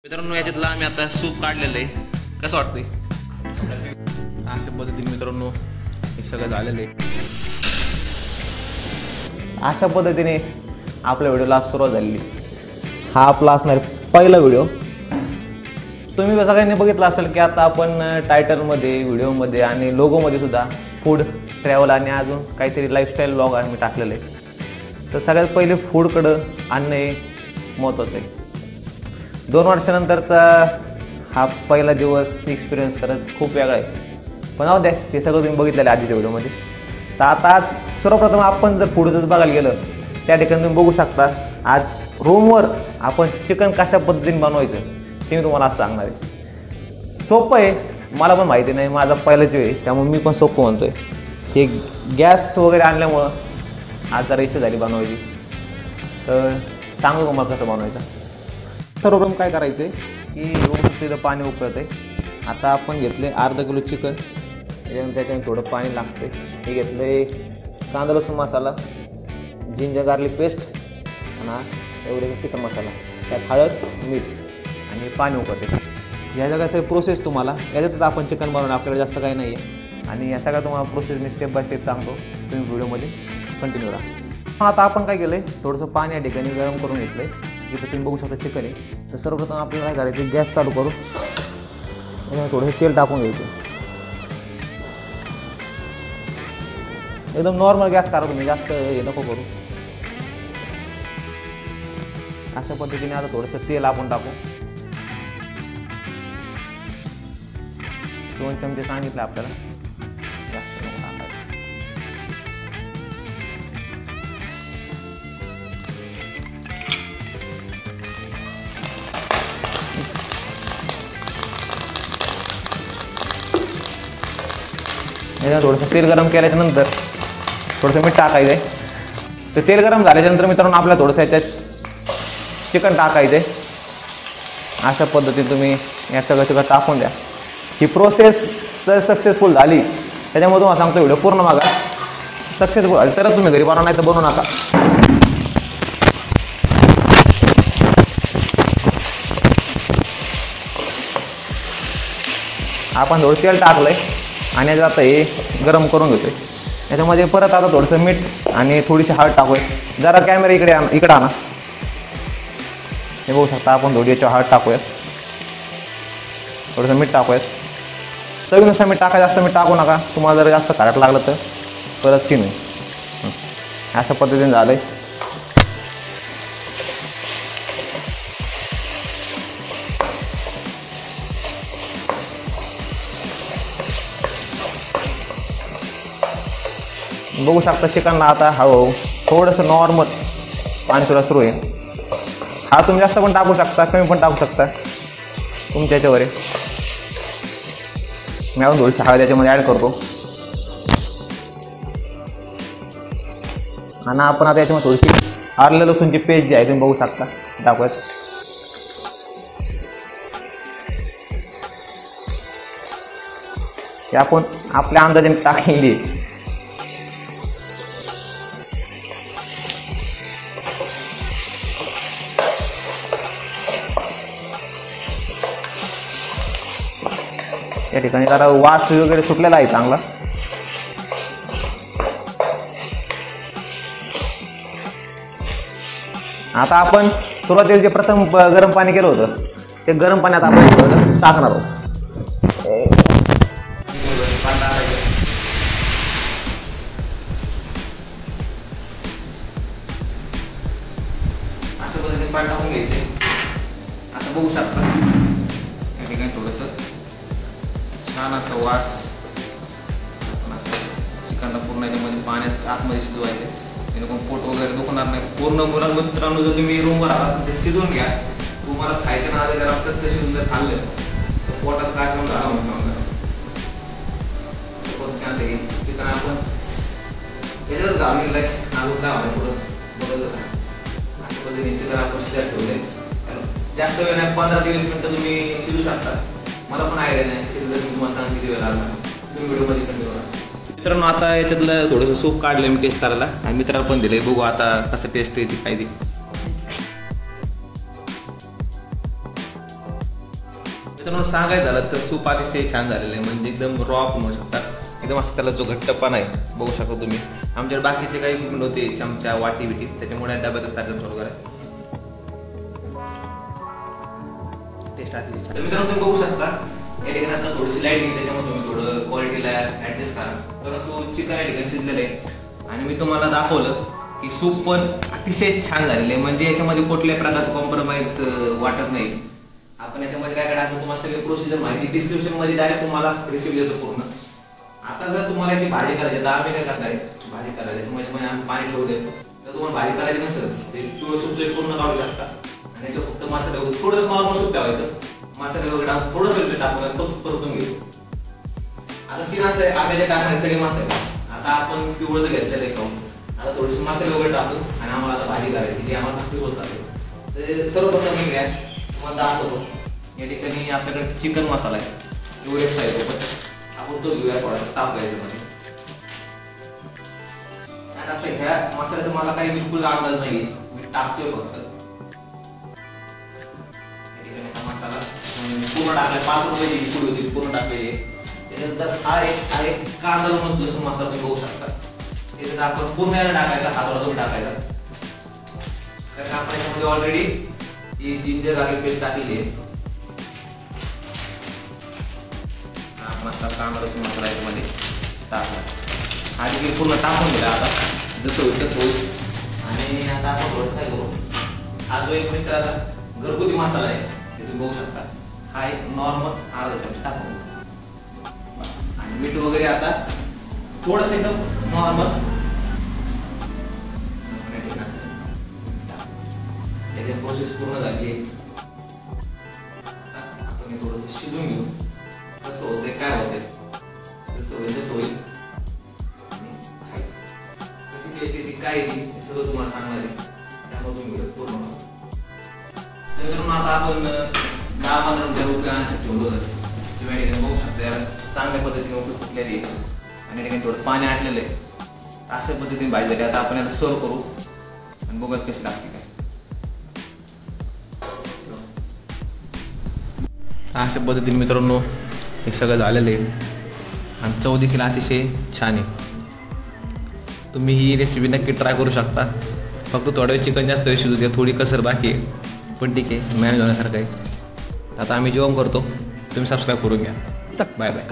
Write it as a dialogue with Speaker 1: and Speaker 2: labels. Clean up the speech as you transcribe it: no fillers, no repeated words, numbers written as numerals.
Speaker 1: मित्रांनो याच्यातला आम्ही आता सूप काढलेलं आहे. कसं वाटतंय? अशा पद्धतीने मित्रांनो हे सगळं झालेलं आहे.
Speaker 2: अशा पद्धतीने आपल्या व्हिडिओला सुरुवात झालेली. हा आपला असणार पहिला व्हिडिओ. तुम्ही सगळ्यांनी बघितलं असेल की आता आपण टायटलमध्ये, व्हिडिओमध्ये आणि लोगोमध्ये सुद्धा फूड, ट्रॅव्हल आणि अजून काहीतरी लाईफस्टाईल ब्लॉग आम्ही टाकलेलं आहे. तर सगळ्यात पहिले फूडकडं आणणं हे महत्त्वाचं आहे. 2 वर्षानंतरचा हा पहिला दिवस एक्सपिरियन्स खरंच खूप वेगळा आहे. पण जाऊ द्या, ते सगळं तुम्ही बघितलेलं आधीच्या व्हिडिओमध्ये. तर आता आज सर्वप्रथम आपण जर फूडच बघायला गेलं त्या ठिकाणी तुम्ही बघू शकता. आज रूमवर आपण चिकन कशा पद्धतीने बनवायचं ते मी तुम्हाला आज सांगणार आहे. सोपं आहे, मला पण माहिती नाही, माझा पहिलाच वेळ आहे, त्यामुळे मी पण सोपं म्हणतोय. हे गॅस वगैरे आणल्यामुळं आज जरा इच्छा झाली बनवायची. तर सांगू तुम्हाला कसं बनवायचं. सर्वप्रथम काय करायचं आहे की तिथं पाणी उकळत आहे. आता आपण घेतले अर्धा किलो चिकन, त्याच्याने थोडं पाणी लागतं आहे. हे घेतलं आहे कांदा लसूण मसाला, जिंजर गार्लिक पेस्ट आणि एवढे चिकन मसाला, त्यात हळद, मीठ आणि पाणी उकळते. ह्या सगळ्या सगळी प्रोसेस तुम्हाला याच्यातच आपण चिकन बनवणं, आपल्याला जास्त काही नाही आहे. आणि या सगळ्या तुम्हाला process me step by step सांगतो, तुम्ही व्हिडिओमध्ये कंटिन्यू राहा. आता आपण काय केलं आहे, थोडंसं पाणी या ठिकाणी गरम करून घेतलं आहे. इथं तुम्ही बघू शकता चिकन आहे. तर सर्वप्रथम आपल्याला काय करायचं, गॅस चालू करू, थोडंसं तेल टाकून घ्यायचं. एकदम नॉर्मल गॅस करा तुम्ही, जास्त हे नको करू. अशा पद्धतीने आता थोडंसं तेल आपण टाकू. 2 चमचे सांगितले आपल्याला, जास्त नको टाकायचं. थोडंसं तेल गरम केल्याच्यानंतर थोडंसं मीठ टाकायचं आहे. तर तेल गरम झाल्याच्यानंतर मित्रांनो आपल्याला थोडंसं याच्यात चिकन टाकायचं आहे. अशा पद्धतीने तुम्ही या सगळं चिकन टाकून द्या. ही प्रोसेस जर सक्सेसफुल झाली, त्याच्यामुळे तुम्हाला सांगतो व्हिडिओ पूर्ण मागा. सक्सेसफुल झाली तरच तुम्ही घरी बनवा, नाही तर बनवू नका. आपण थोडं तेल टाकलं आहे आणि याच्यात आता हे गरम करून घेतो आहे. याच्यामध्ये परत आता थोडंसं मीठ आणि थोडीशी हळद टाकू आहे. जरा कॅमेरा इकडे आणा. हे बघू शकता, आपण थोडी याच्यावर हळद टाकूयात, थोडंसं मीठ टाकूयात. चवीनुसार मीठ टाका, जास्त मीठ टाकू नका. तुम्हाला जर जास्त खारट लागलं तर परत सीन आहे. अशा पद्धतीने झालं आहे. बघू शकता चिकनला आता हळूहळू थोडंसं नॉर्मल पाणी सुद्धा सुरू आहे. हा तुम्ही जास्त पण टाकू शकता, कमी पण टाकू शकता, तुमच्या याच्यावर आहे. मी अजून थोडीशी हळद याच्यामध्ये ॲड करतो. आणि आपण आता याच्यामध्ये थोडीशी आलं लसूणची पेस्ट जी आहे तुम्ही बघू शकता टाकूयात. हे आपण आपल्या अंदाजाने टाकलेली आहे. या ठिकाणी जरा वास वगैरे सुटलेला आहे चांगला. आता आपण सुरुवातीला जे प्रथम गरम पाणी केलं होतं ते गरम पाण्यात आपण टाकणार आहोत.
Speaker 1: अशा पद्धतीने पाणी टाकून घ्यायचे. आता बघू शकता या ठिकाणी थोडंसं छान असा वास. चिकनला पूर्ण याच्यामध्ये पाण्यात आतमध्ये शिजवायचे, जेणेकरून पोट वगैरे दुखणार नाही. पूर्ण मित्रांनो जर तुम्ही रूमवर आला ते शिजवून घ्या. तुम्हाला खायच्या नादात जर असतात तर शिजून जर खाल्लं तर पोटात काय पण झाला म्हणून समजा. चिकन आपण याच्यातच घालून गेलं आहे, नाजूक काय होणार पुढं बघत का. अशा पद्धतीने चिकन आपण शिजायला ठेवलंय. जास्त वेळ नाही, 15-20 मिनिटं तुम्ही शिजू शकता. मला पण आयडिया नाही शिजलं मी तुम्हाला सांग किती वेळ लागला. तुम्ही व्हिडिओमध्ये कंटिन्यू करा. मित्रांनो आता याच्यातलं थोडंसं सूप काढलं मी टेस्ट करायला आणि मित्राला पण दिले. बघू आता कसं टेस्ट येते काय ती. मित्रांनो सांगायचं झालं तर सूप अतिशय छान झालेलं आहे, म्हणजे एकदम रॉ पण होऊ शकतात, एकदम असं त्याला जो घट्टपणा आहे बघू शकता तुम्ही. आमच्याकडे बाकीचे काही इक्विपमेंट होते चमचा वाटी बिटी, त्याच्यामुळे डब्यातच कार्यक्रम चालू करा. टेस्ट अतिशय छान. तर मित्रांनो तुम्ही बघू शकता या ठिकाणी आता थोडीशी लाईट घेतली, त्याच्यामुळे तुम्ही थोडं क्वालिटीला ऍडजस्ट करा. परंतु चिकन या ठिकाणी शिजलेलं आहे आणि मी तुम्हाला दाखवलं की सूप पण अतिशय छान झालेलं आहे, म्हणजे याच्यामध्ये कुठल्याही प्रकारचं कॉम्प्रोमाइज वाटत नाही. आपण याच्यामध्ये काय करायचं, तुम्हाला सगळी प्रोसिजर माहिती डिस्क्रिप्शन मध्ये डायरेक्ट तुम्हाला रेसिपी देतो पूर्ण. आता जर तुम्हाला याची भाजी करायची तर आम्ही काय करणार आहे, भाजी करायची म्हणजे आम्ही पाणी ठेवू देतो. जर तुम्हाला भाजी करायची नसेल ते पिवळं सूप पूर्ण काढू शकता आणि याच्यात फक्त मसाले वगैरे थोडंसं नॉर्मल सूप ठेवायचं, मसाले वगैरे टाकून थोडंसं टाकून परतून घ्यायचं. आता सीन असं आहे, आम्ही जे टाकणार सगळे मसाले आता आपण पिवळं तर घेतलेलं आहे खाऊन, आता थोडेसे मसाले वगैरे टाकून आणि आम्हाला आता भाजी करायची जी आम्हाला नक्कीच होत आहे. तर सर्वप्रथम मी घ्या तुम्हाला दाखवतो. या ठिकाणी आपल्याकडे चिकन मसाला आहे, एवढेच आहे पण आपण तो घेऊया थोडासा ताप याच्यामध्ये. आणि आता ह्या मसाल्याचा मला काही बिलकुल अंदाज नाही, मी टाकतोय फक्त. या ठिकाणी हा मसाला पूर्ण टाकलाय, 5 रुपयाची पुडी होती पूर्ण टाकलेली. त्याच्यानंतर हा एक कांदा म्हणून जसं मसाला तुम्ही बघू शकता, त्याच्यात आपण पूर्ण टाकायचा, हाताला तुम्ही टाकायचा. कारण आपण याच्यामध्ये ऑलरेडी ही जिंजर गार्लिक पेस्ट टाकलेली आहे. मसाला कांदा लसूण मसाला याच्यामध्ये टाकला, आधी पूर्ण टाकून दिला. आता जसं होईल तसं होईल. आणि आता आपण थोडंसं काय करू, हा जो एक मित्राचा घरगुती मसाला आहे ते तुम्ही बघू शकता, हा एक नॉर्मल अर्धा चमचा टाकून आणि मीठ वगैरे आता थोडंसं एकदम नॉर्मल. त्याची प्रोसेस पूर्ण झाली आहे. आपण हे थोडंसं शिजून घेऊ, कसं होतंय काय होतंय, जसं होईल तसं होईल. कशी टेस्ट येते काय येते हे सगळं तुम्हाला सांगणार आहे, त्यामुळे तुम्ही व्हिडिओ पूर्ण बघा. त्यानंतर आता आपण 10-15 रुपये आणण्यासाठी ठेवलं होतं, बघू शकता याला चांगल्या पद्धतीने उपयोग फुटलेली आहे आणि ठिकाणी थोडं पाणी आटलेलं आहे. अशा पद्धतीने भाजी झाली. आता आपण याला सर्व करू आणि बघत कशी लागते काय. अशा पद्धतीने मित्रांनो हे सगळं झालेलं आहे आणि चव देखील अतिशय छान आहे. तुम्ही ही रेसिपी नक्की ट्राय करू शकता. फक्त थोडा वेळ चिकन जास्त वेळ शिजू द्या, थोडी कसर बाकी आहे पण ठीक आहे, मॅनेज होण्यासारखं आहे. आता आम्ही जेवण करतो, तुम्ही सबस्क्राईब करून घ्या. Bye bye.